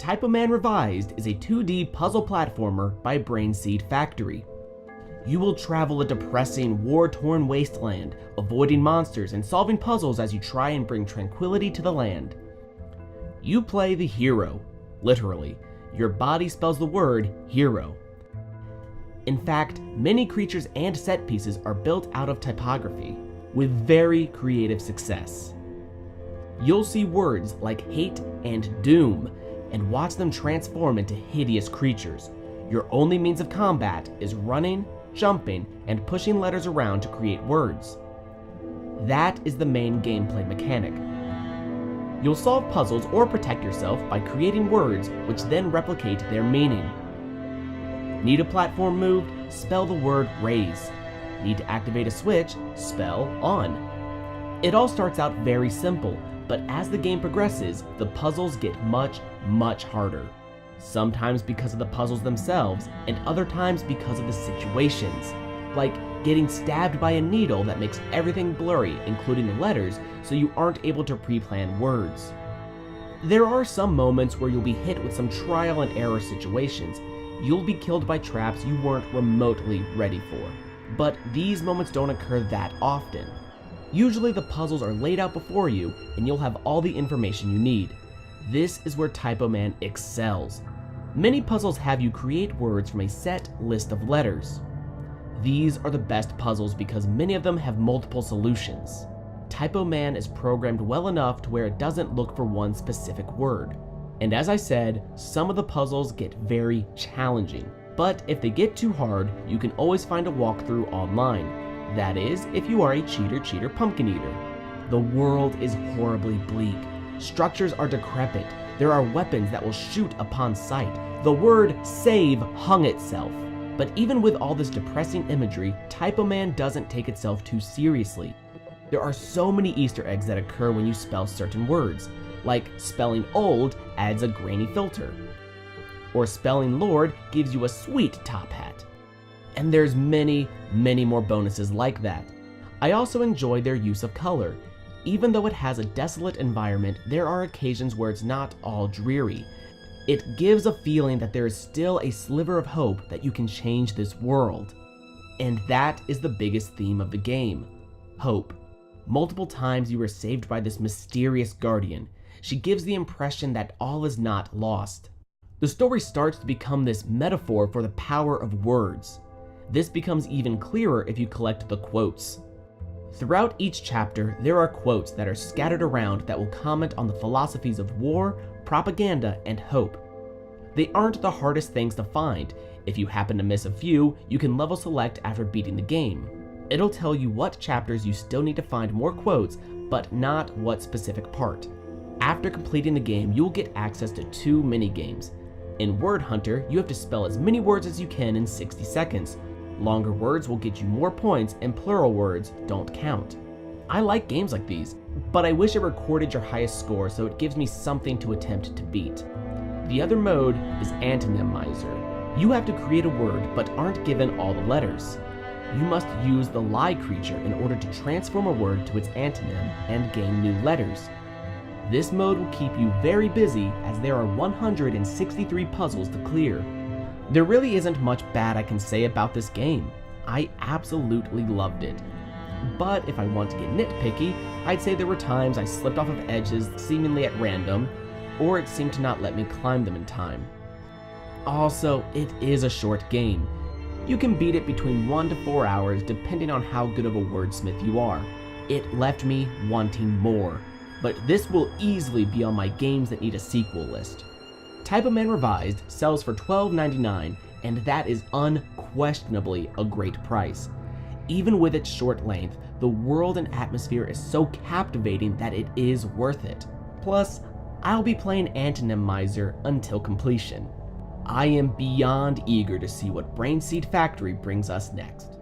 Typoman Revised is a 2D puzzle platformer by Brainseed Factory. You will travel a depressing, war-torn wasteland, avoiding monsters and solving puzzles as you try and bring tranquility to the land. You play the hero. Literally, your body spells the word hero. In fact, many creatures and set pieces are built out of typography, with very creative success. You'll see words like hate and doom, and watch them transform into hideous creatures. Your only means of combat is running, jumping, and pushing letters around to create words. That is the main gameplay mechanic. You'll solve puzzles or protect yourself by creating words which then replicate their meaning. Need a platform moved? Spell the word raise. Need to activate a switch? Spell on. It all starts out very simple, but as the game progresses, the puzzles get much harder. Sometimes because of the puzzles themselves, and other times because of the situations. Like getting stabbed by a needle that makes everything blurry, including the letters, so you aren't able to pre-plan words. There are some moments where you'll be hit with some trial and error situations. You'll be killed by traps you weren't remotely ready for. But these moments don't occur that often. Usually the puzzles are laid out before you, and you'll have all the information you need. This is where Typoman excels. Many puzzles have you create words from a set list of letters. These are the best puzzles because many of them have multiple solutions. Typoman is programmed well enough to where it doesn't look for one specific word. And as I said, some of the puzzles get very challenging. But if they get too hard, you can always find a walkthrough online. That is, if you are a cheater pumpkin eater. The world is horribly bleak. Structures are decrepit. There are weapons that will shoot upon sight. The word save hung itself. But even with all this depressing imagery, Typoman doesn't take itself too seriously. There are so many Easter eggs that occur when you spell certain words, like spelling old adds a grainy filter, or spelling Lord gives you a sweet top hat. And there's many more bonuses like that. I also enjoy their use of color. Even though it has a desolate environment, there are occasions where it's not all dreary. It gives a feeling that there is still a sliver of hope that you can change this world. And that is the biggest theme of the game: hope. Multiple times you are saved by this mysterious guardian. She gives the impression that all is not lost. The story starts to become this metaphor for the power of words. This becomes even clearer if you collect the quotes. Throughout each chapter, there are quotes that are scattered around that will comment on the philosophies of war, propaganda, and hope. They aren't the hardest things to find. If you happen to miss a few, you can level select after beating the game. It'll tell you what chapters you still need to find more quotes, but not what specific part. After completing the game, you'll get access to 2 mini-games. In Word Hunter, you have to spell as many words as you can in 60 seconds. Longer words will get you more points, and plural words don't count. I like games like these, but I wish it recorded your highest score so it gives me something to attempt to beat. The other mode is Antonymizer. You have to create a word but aren't given all the letters. You must use the lie creature in order to transform a word to its antonym and gain new letters. This mode will keep you very busy as there are 163 puzzles to clear. There really isn't much bad I can say about this game. I absolutely loved it. But if I want to get nitpicky, I'd say there were times I slipped off of edges seemingly at random, or it seemed to not let me climb them in time. Also, it is a short game. You can beat it between 1 to 4 hours depending on how good of a wordsmith you are. It left me wanting more, but this will easily be on my games that need a sequel list. Typoman Revised sells for $12.99, and that is unquestionably a great price. Even with its short length, the world and atmosphere is so captivating that it is worth it. Plus, I'll be playing Antonymizer until completion. I am beyond eager to see what Brainseed Factory brings us next.